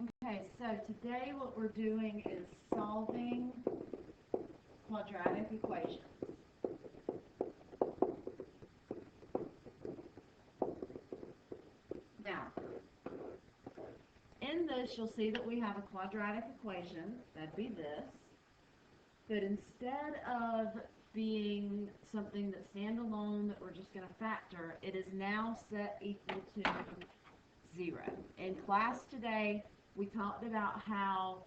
Okay, so today what we're doing is solving quadratic equations. Now, in this you'll see that we have a quadratic equation, that'd be this, but instead of being something that's standalone that we're just going to factor, it is now set equal to 0. In class today, we talked about how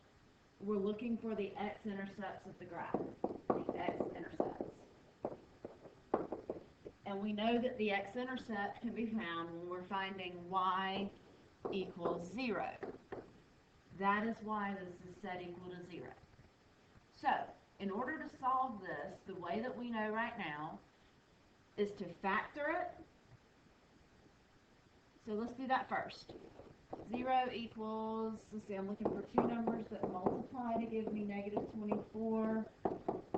we're looking for the x-intercepts of the graph, the x-intercepts. And we know that the x-intercept can be found when we're finding y equals 0. That is why this is set equal to 0. So, in order to solve this, the way that we know right now is to factor it. So let's do that first. 0 equals, let's see, I'm looking for two numbers that multiply to give me negative 24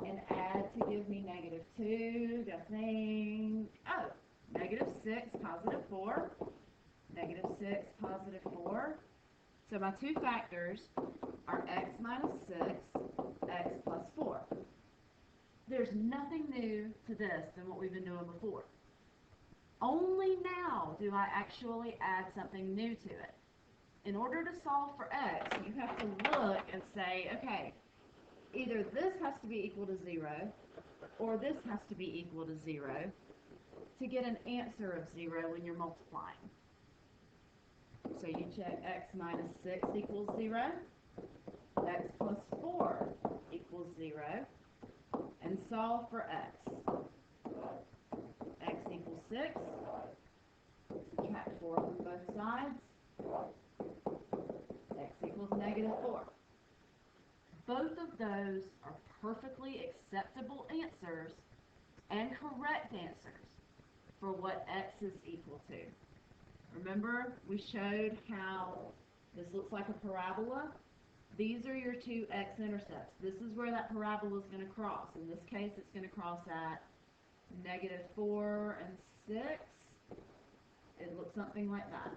and add to give me negative 2. Gotta think. Oh, negative 6, positive 4. Negative 6, positive 4. So my two factors are x minus 6, x plus 4. There's nothing new to this than what we've been doing before. Only now do I actually add something new to it. In order to solve for x, you have to look and say, okay, either this has to be equal to 0 or this has to be equal to 0 to get an answer of 0 when you're multiplying. So you check x minus 6 equals 0, x plus 4 equals 0, and solve for x. X equals 6, subtract 4 from both sides, x equals negative 4. Both of those are perfectly acceptable answers and correct answers for what x is equal to. Remember, we showed how this looks like a parabola. These are your two x-intercepts. This is where that parabola is going to cross. In this case, it's going to cross at negative 4 and 6. It looks something like that.